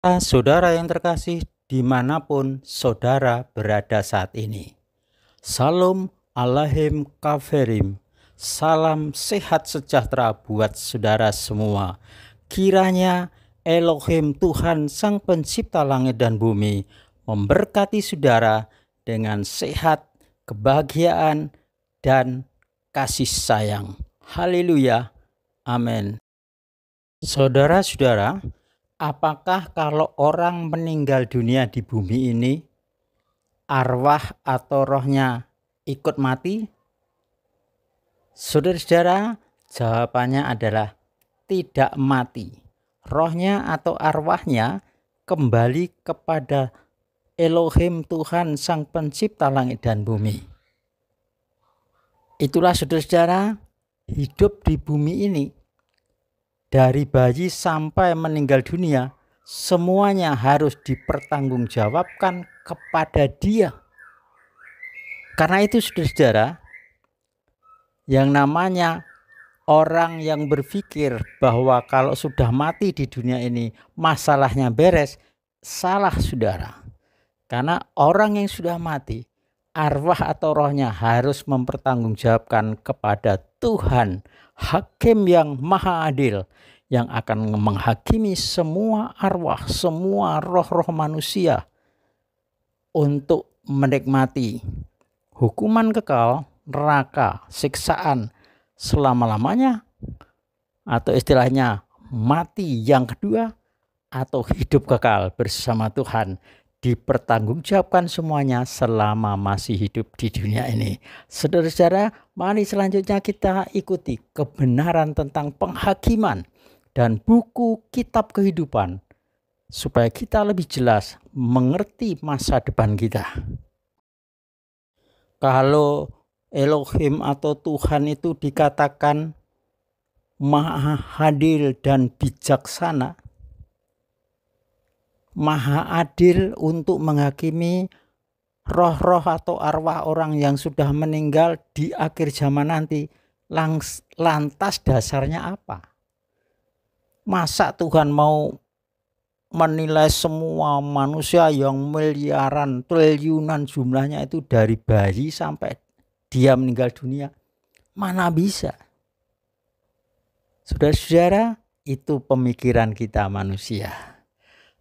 Saudara yang terkasih, dimanapun saudara berada saat ini. Salam Alaihim Kaferim. Salam sehat sejahtera buat saudara semua. Kiranya Elohim Tuhan Sang Pencipta langit dan bumi memberkati saudara dengan sehat, kebahagiaan, dan kasih sayang. Haleluya. Amin. Saudara-saudara, apakah kalau orang meninggal dunia di bumi ini, arwah atau rohnya ikut mati? Saudara-saudara, jawabannya adalah tidak mati. Rohnya atau arwahnya kembali kepada Elohim Tuhan Sang Pencipta langit dan bumi. Itulah saudara-saudara, hidup di bumi ini, dari bayi sampai meninggal dunia, semuanya harus dipertanggungjawabkan kepada Dia. Karena itu saudara-saudara, yang namanya orang yang berpikir bahwa kalau sudah mati di dunia ini masalahnya beres, salah saudara. Karena orang yang sudah mati, arwah atau rohnya harus mempertanggungjawabkan kepada Tuhan, Hakim yang maha adil, yang akan menghakimi semua arwah, semua roh-roh manusia untuk menikmati hukuman kekal, neraka, siksaan selama-lamanya, atau istilahnya mati yang kedua, atau hidup kekal bersama Tuhan. Dipertanggungjawabkan semuanya selama masih hidup di dunia ini. Saudara-saudara, mari selanjutnya kita ikuti kebenaran tentang penghakiman dan buku kitab kehidupan, supaya kita lebih jelas mengerti masa depan kita. Kalau Elohim atau Tuhan itu dikatakan maha adil dan bijaksana, maha adil untuk menghakimi roh-roh atau arwah orang yang sudah meninggal di akhir zaman nanti, lantas dasarnya apa? Masa Tuhan mau menilai semua manusia yang miliaran, triliunan jumlahnya itu dari bayi sampai dia meninggal dunia? Mana bisa? Saudara-saudara, itu pemikiran kita manusia.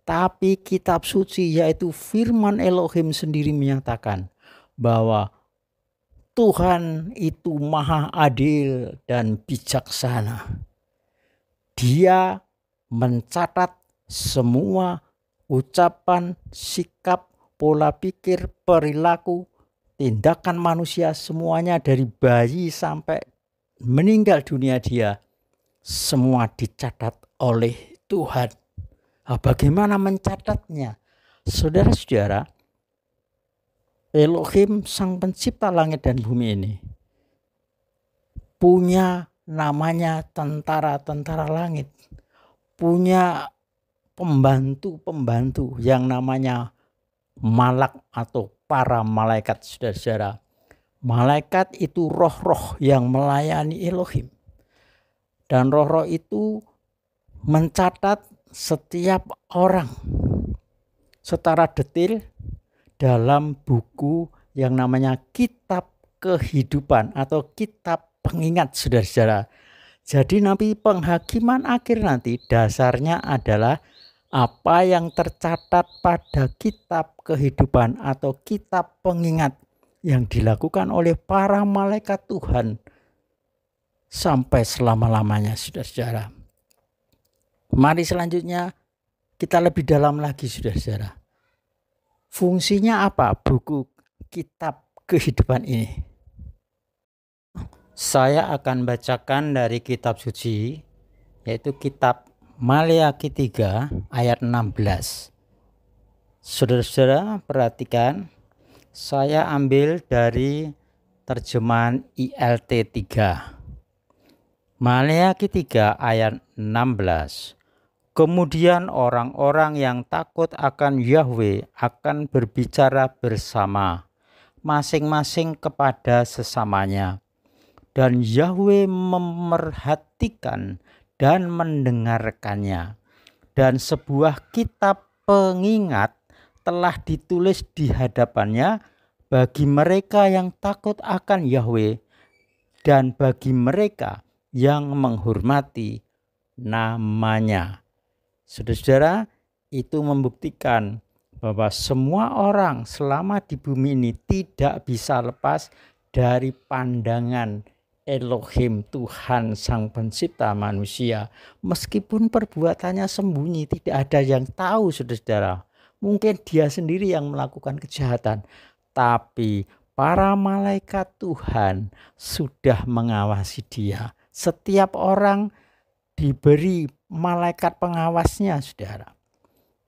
Tapi kitab suci, yaitu firman Elohim sendiri, menyatakan bahwa Tuhan itu maha adil dan bijaksana. Dia mencatat semua ucapan, sikap, pola pikir, perilaku, tindakan manusia, semuanya dari bayi sampai meninggal dunia dia, semua dicatat oleh Tuhan. Bagaimana mencatatnya? Saudara-saudara, Elohim Sang Pencipta langit dan bumi ini punya namanya tentara-tentara langit, punya pembantu-pembantu yang namanya malak atau para malaikat. Saudara-saudara, malaikat itu roh-roh yang melayani Elohim, dan roh-roh itu mencatat setiap orang secara detail dalam buku yang namanya kitab kehidupan atau kitab pengingat, saudara-saudara. Jadi nanti penghakiman akhir nanti dasarnya adalah apa yang tercatat pada kitab kehidupan atau kitab pengingat yang dilakukan oleh para malaikat Tuhan sampai selama-lamanya, saudara-saudara. Mari selanjutnya kita lebih dalam lagi, saudara-saudara. Fungsinya apa buku kitab kehidupan ini? Saya akan bacakan dari kitab suci, yaitu kitab Maleakhi 3 ayat 16. Saudara-saudara perhatikan, saya ambil dari terjemahan ILT 3. Maleakhi 3 ayat 16. Kemudian orang-orang yang takut akan Yahweh akan berbicara bersama, masing-masing kepada sesamanya. Dan Yahweh memerhatikan dan mendengarkannya. Dan sebuah kitab pengingat telah ditulis di hadapannya bagi mereka yang takut akan Yahweh dan bagi mereka yang menghormati namanya. Saudara-saudara, itu membuktikan bahwa semua orang selama di bumi ini tidak bisa lepas dari pandangan Elohim, Tuhan Sang Pencipta manusia. Meskipun perbuatannya sembunyi, tidak ada yang tahu, saudara-saudara. Mungkin dia sendiri yang melakukan kejahatan, tapi para malaikat Tuhan sudah mengawasi dia. Setiap orang diberi malaikat pengawasnya, saudara.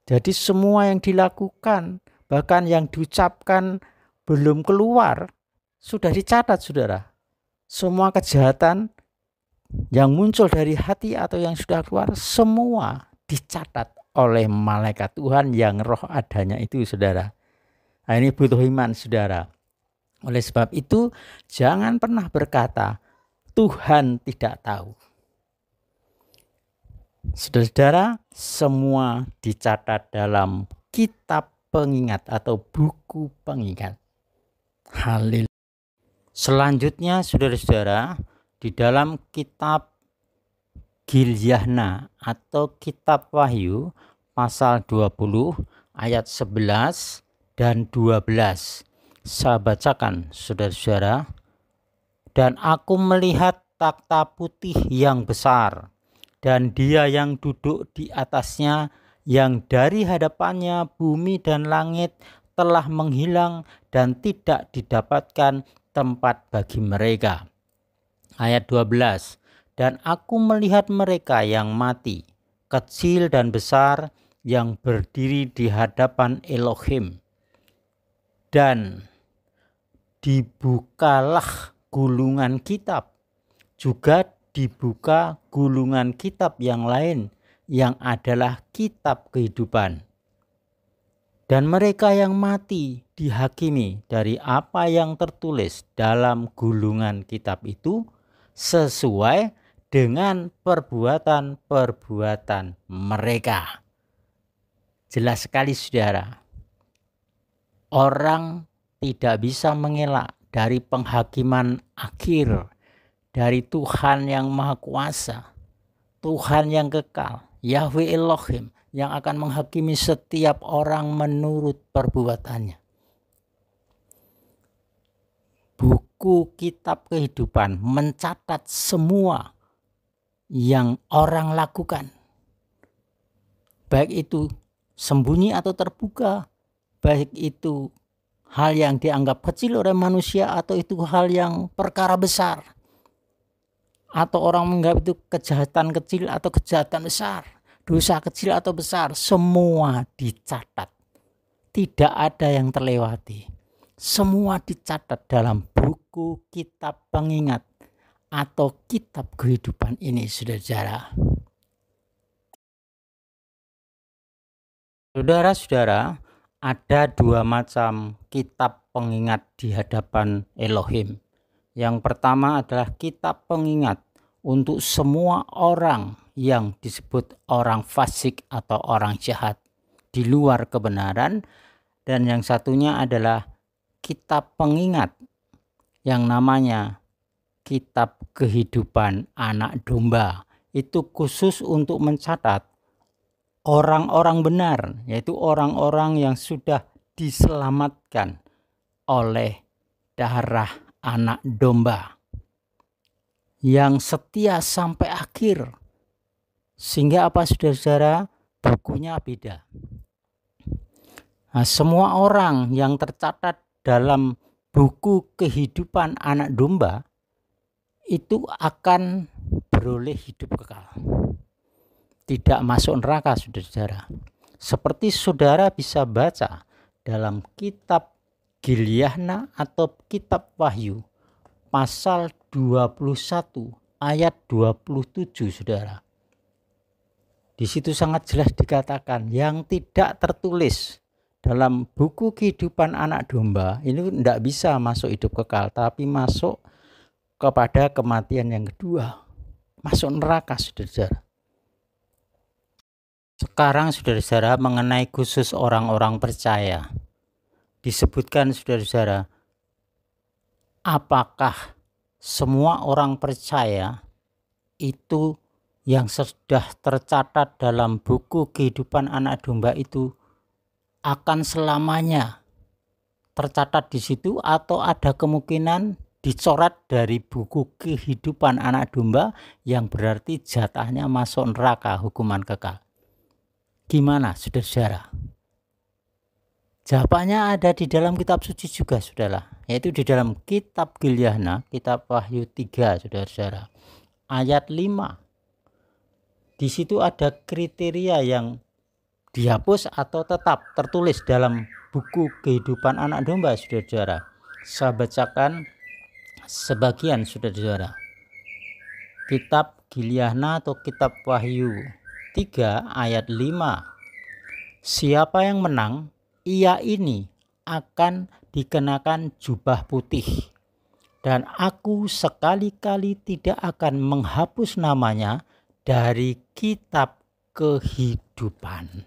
Jadi semua yang dilakukan, bahkan yang diucapkan belum keluar, sudah dicatat, saudara. Semua kejahatan yang muncul dari hati atau yang sudah keluar, semua dicatat oleh malaikat Tuhan yang roh adanya itu, saudara. Nah, ini butuh iman, saudara. Oleh sebab itu, jangan pernah berkata, Tuhan tidak tahu. Saudara-saudara, semua dicatat dalam kitab pengingat atau buku pengingat. Haleluya. Selanjutnya, saudara-saudara, di dalam kitab Gilyahna atau kitab Wahyu pasal 20 ayat 11 dan 12. Saya bacakan, saudara-saudara. Dan aku melihat takhta putih yang besar, dan dia yang duduk di atasnya, yang dari hadapannya bumi dan langit telah menghilang dan tidak didapatkan tempat bagi mereka. Ayat 12. Dan aku melihat mereka yang mati, kecil dan besar, yang berdiri di hadapan Elohim. Dan dibukalah gulungan kitab. Juga dibuka gulungan kitab yang lain, yang adalah kitab kehidupan. Dan mereka yang mati dihakimi dari apa yang tertulis dalam gulungan kitab itu sesuai dengan perbuatan-perbuatan mereka. Jelas sekali, saudara. Orang tidak bisa mengelak dari penghakiman akhir dari Tuhan yang Maha Kuasa, Tuhan yang kekal, Yahweh Elohim, yang akan menghakimi setiap orang menurut perbuatannya. Buku kitab kehidupan mencatat semua yang orang lakukan, baik itu sembunyi atau terbuka, baik itu hal yang dianggap kecil oleh manusia atau itu hal yang perkara besar, atau orang menganggap itu kejahatan kecil atau kejahatan besar, dosa kecil atau besar, semua dicatat. Tidak ada yang terlewati. Semua dicatat dalam buku kitab pengingat atau kitab kehidupan ini, saudara-saudara. Saudara-saudara, ada dua macam kitab pengingat di hadapan Elohim. Yang pertama adalah kitab pengingat untuk semua orang yang disebut orang fasik atau orang jahat di luar kebenaran, dan yang satunya adalah kitab pengingat yang namanya kitab kehidupan anak domba. Itu khusus untuk mencatat orang-orang benar, yaitu orang-orang yang sudah diselamatkan oleh darah anak domba, yang setia sampai akhir. Sehingga apa, saudara-saudara? Bukunya beda. Nah, semua orang yang tercatat dalam buku kehidupan anak domba itu akan beroleh hidup kekal, tidak masuk neraka, saudara-saudara. Seperti saudara bisa baca dalam kitab Gilyahna atau kitab Wahyu pasal 21 ayat 27, saudara. Di situ sangat jelas dikatakan yang tidak tertulis dalam buku kehidupan anak domba ini tidak bisa masuk hidup kekal, tapi masuk kepada kematian yang kedua, masuk neraka, saudara. Sekarang saudara-saudara mengenai khusus orang-orang percaya. Disebutkan saudara-saudara, apakah semua orang percaya itu yang sudah tercatat dalam buku kehidupan anak domba itu akan selamanya tercatat di situ, atau ada kemungkinan dicoret dari buku kehidupan anak domba yang berarti jatahnya masuk neraka hukuman kekal? Gimana saudara-saudara? Jawabannya ada di dalam kitab suci juga saudara, yaitu di dalam kitab Gilyahna, kitab Wahyu 3 saudara-saudara, ayat 5. Di situ ada kriteria yang dihapus atau tetap tertulis dalam buku kehidupan anak domba saudara-saudara. Saya bacakan sebagian saudara-saudara. Kitab Gilyahna atau kitab Wahyu 3 ayat 5. Siapa yang menang, ia ini akan dikenakan jubah putih, dan aku sekali-kali tidak akan menghapus namanya dari kitab kehidupan.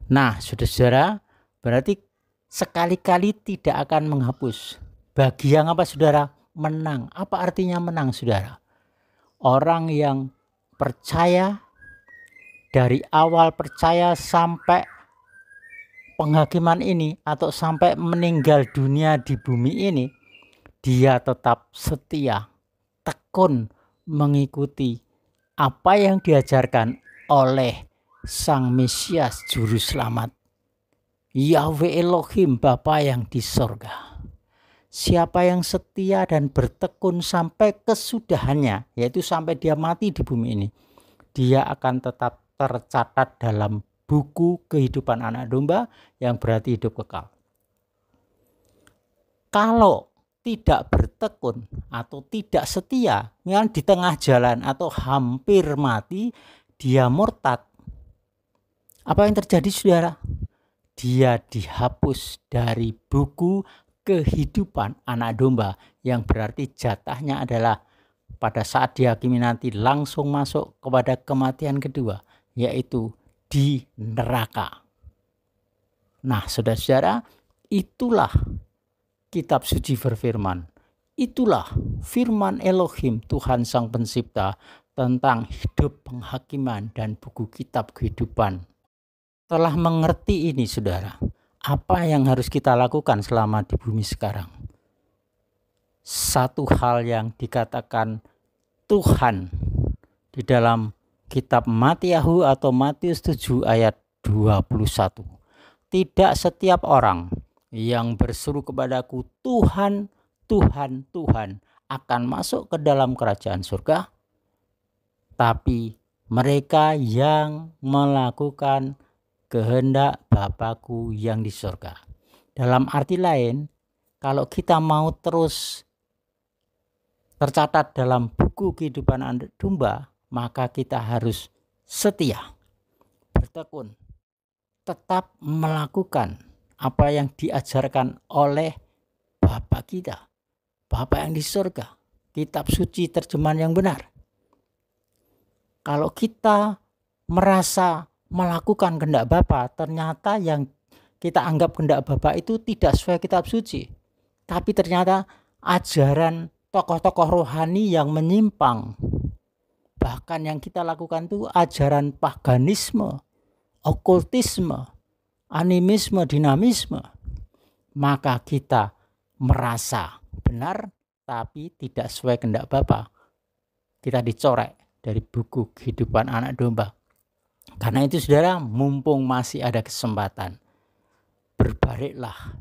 Nah, saudara-saudara, berarti sekali-kali tidak akan menghapus. Bagi yang apa saudara? Menang. Apa artinya menang saudara? Orang yang percaya dari awal percaya sampai penghakiman ini atau sampai meninggal dunia di bumi ini, dia tetap setia, tekun mengikuti apa yang diajarkan oleh Sang Mesias Juru Selamat, Yahweh Elohim, Bapa yang di sorga. Siapa yang setia dan bertekun sampai kesudahannya, yaitu sampai dia mati di bumi ini, dia akan tetap tercatat dalam buku kehidupan anak domba yang berarti hidup kekal. Kalau tidak bertekun atau tidak setia, yang di tengah jalan atau hampir mati, dia murtad. Apa yang terjadi saudara? Dia dihapus dari buku kehidupan anak domba, yang berarti jatahnya adalah pada saat dihakimi nanti langsung masuk kepada kematian kedua, yaitu di neraka. Nah saudara-saudara, itulah kitab suci berfirman. Itulah firman Elohim, Tuhan Sang Pencipta, tentang hidup penghakiman dan buku kitab kehidupan. Setelah mengerti ini saudara, apa yang harus kita lakukan selama di bumi sekarang? Satu hal yang dikatakan Tuhan di dalam kitab Matiyahu atau Matius 7 ayat 21. Tidak setiap orang yang berseru kepadaku Tuhan, Tuhan, Tuhan akan masuk ke dalam kerajaan surga, tapi mereka yang melakukan kehendak Bapakku yang di surga. Dalam arti lain, kalau kita mau terus tercatat dalam buku kehidupan anak domba, maka kita harus setia, bertekun, tetap melakukan apa yang diajarkan oleh Bapa kita, Bapa yang di surga, kitab suci terjemahan yang benar. Kalau kita merasa melakukan kehendak Bapa, ternyata yang kita anggap kehendak Bapa itu tidak sesuai kitab suci, tapi ternyata ajaran tokoh-tokoh rohani yang menyimpang. Bahkan yang kita lakukan itu ajaran paganisme, okultisme, animisme, dinamisme. Maka kita merasa benar tapi tidak sesuai kehendak Bapa. Kita dicorek dari buku kehidupan anak domba. Karena itu saudara, mumpung masih ada kesempatan, berbaliklah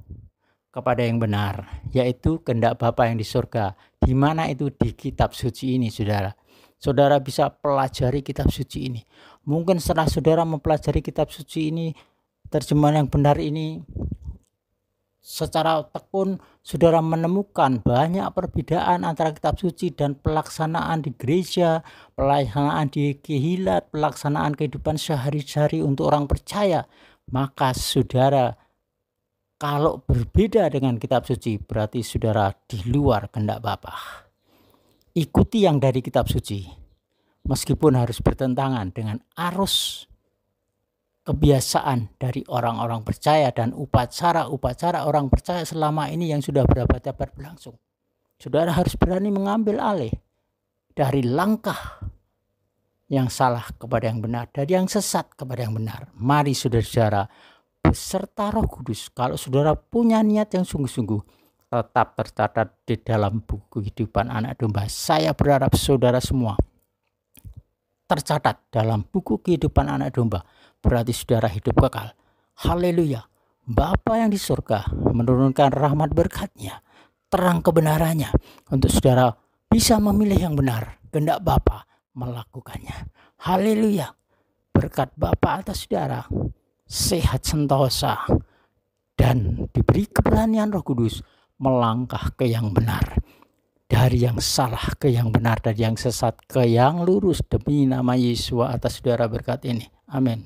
kepada yang benar, yaitu kehendak Bapa yang di surga. Di mana itu? Di kitab suci ini saudara. Saudara bisa pelajari kitab suci ini. Mungkin setelah saudara mempelajari kitab suci ini, terjemahan yang benar ini, secara tekun saudara menemukan banyak perbedaan antara kitab suci dan pelaksanaan di gereja, pelaksanaan di kehilat, pelaksanaan kehidupan sehari-hari untuk orang percaya. Maka saudara, kalau berbeda dengan kitab suci, berarti saudara di luar kehendak Bapa. Ikuti yang dari kitab suci, meskipun harus bertentangan dengan arus kebiasaan dari orang-orang percaya dan upacara-upacara orang percaya selama ini yang sudah berabad-abad berlangsung. Saudara harus berani mengambil alih dari langkah yang salah kepada yang benar, dari yang sesat kepada yang benar. Mari saudara-saudara beserta Roh Kudus, kalau saudara punya niat yang sungguh-sungguh, tetap tercatat di dalam buku kehidupan anak domba. Saya berharap saudara semua tercatat dalam buku kehidupan anak domba, berarti saudara hidup kekal. Haleluya. Bapa yang di surga menurunkan rahmat berkat-Nya, terang kebenarannya, untuk saudara bisa memilih yang benar, kehendak Bapa melakukannya. Haleluya. Berkat Bapa atas saudara, sehat sentosa, dan diberi keberanian Roh Kudus melangkah ke yang benar, dari yang salah ke yang benar, dari yang sesat ke yang lurus, demi nama Yesus atas saudara berkat ini. Amin.